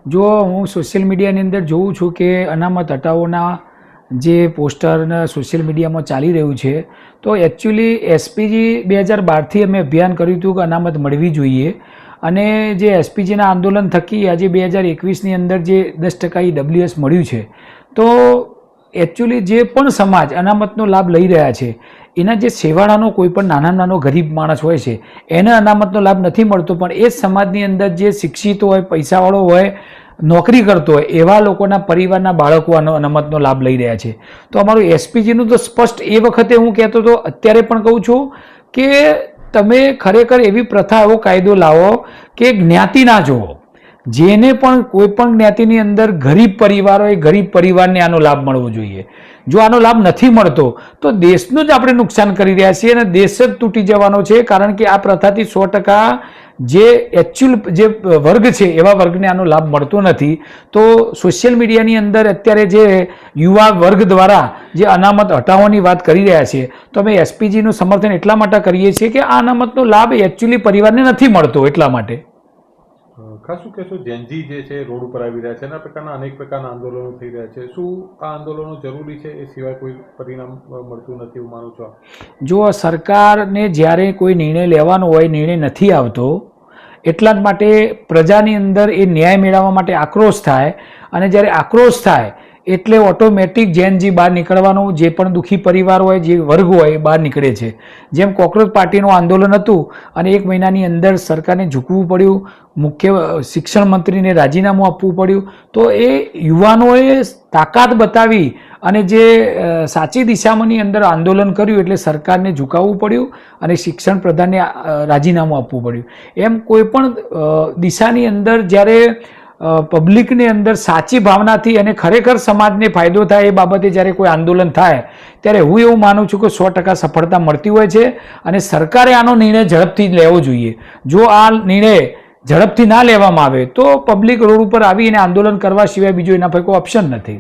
જો હું સોશિયલ મીડિયાની અંદર જોઉં છું કે અનામત હટાવોના જે પોસ્ટર સોશિયલ મીડિયામાં ચાલી રહ્યું છે, તો એકચ્યુઅલી એસપીજી 2012થી અમે અભિયાન કર્યું હતું કે અનામત મળવી જોઈએ, અને જે એસપીજીના આંદોલન થકી આજે 2021ની અંદર જે 10% EWS મળ્યું છે, તો એકચ્યુઅલી જે પણ સમાજ અનામતનો લાભ લઈ રહ્યા છે એના જે સેવાળાનો કોઈ પણ નાનો ગરીબ માણસ હોય છે એને અનામતનો લાભ નથી મળતો, પણ એ જ સમાજની અંદર જે શિક્ષિત હોય, પૈસાવાળો હોય, નોકરી કરતો હોય એવા લોકોના પરિવારના બાળકો અનામતનો લાભ લઈ રહ્યા છે. તો અમારું એસપીજીનું તો સ્પષ્ટ એ વખતે હું કહેતો હતો, અત્યારે પણ કહું છું કે તમે ખરેખર એવી પ્રથા, એવો કાયદો લાવો કે જ્ઞાતિ ના જુઓ, જેને પણ કોઈ પણ જ્ઞાતિની અંદર ગરીબ પરિવાર હોય, ગરીબ પરિવારને આનો લાભ મળવો જોઈએ. જો આનો લાભ નથી મળતો તો દેશનું જ આપણે નુકસાન કરી રહ્યા છીએ અને દેશ જ તૂટી જવાનો છે, કારણ કે આ પ્રથાથી 100% જે એકચ્યુઅલ જે વર્ગ છે એવા વર્ગને આનો લાભ મળતો નથી. તો સોશિયલ મીડિયાની અંદર અત્યારે જે યુવા વર્ગ દ્વારા જે અનામત હટાવવાની વાત કરી રહ્યા છે, તો અમે એસપીજીનું સમર્થન એટલા માટે કરીએ છીએ કે આ અનામતનો લાભ એકચ્યુઅલી પરિવારને નથી મળતો, એટલા માટે. ખાસ શું કહેશો, જેનજી જે છે રોડ ઉપર આવી રહ્યા છે, એના પ્રકારના અનેક પ્રકારના આંદોલનો થઈ રહ્યા છે, શું આ આંદોલનો જરૂરી છે? એ સિવાય કોઈ પરિણામ મળતું નથી એવું માનું છો? જો સરકારને જ્યારે કોઈ નિર્ણય લેવાનો હોય, નિર્ણય નથી આવતો, એટલા જ માટે પ્રજાની અંદર એ ન્યાય મેળવવા માટે આક્રોશ થાય, અને જ્યારે આક્રોશ થાય એટલે ઓટોમેટિક જેનજી બહાર નીકળવાનો, જે પણ દુઃખી પરિવાર હોય, જે વર્ગ હોય એ બહાર નીકળે છે. જેમ કોકરોચ પાર્ટીનું આંદોલન હતું અને 1 મહિનાની અંદર સરકારને ઝૂકવું પડ્યું, મુખ્ય શિક્ષણ મંત્રીને રાજીનામું આપવું પડ્યું, તો એ યુવાનોએ તાકાત બતાવી અને જે સાચી દિશામાંની અંદર આંદોલન કર્યું એટલે સરકારને ઝુકાવવું પડ્યું અને શિક્ષણ પ્રધાનને રાજીનામું આપવું પડ્યું. એમ કોઈ પણ દિશાની અંદર જ્યારે પબ્લિકની અંદર સાચી ભાવનાથી અને ખરેખર સમાજને ફાયદો થાય એ બાબતે જ્યારે કોઈ આંદોલન થાય, ત્યારે હું એવું માનું છું કે 100% સફળતા મળતી હોય છે, અને સરકારે આનો નિર્ણય ઝડપથી લેવો જોઈએ. જો આ નિર્ણય ઝડપથી ના લેવામાં આવે તો પબ્લિક રોડ ઉપર આવીને આંદોલન કરવા સિવાય બીજો એના પર કોઈ ઓપ્શન નથી.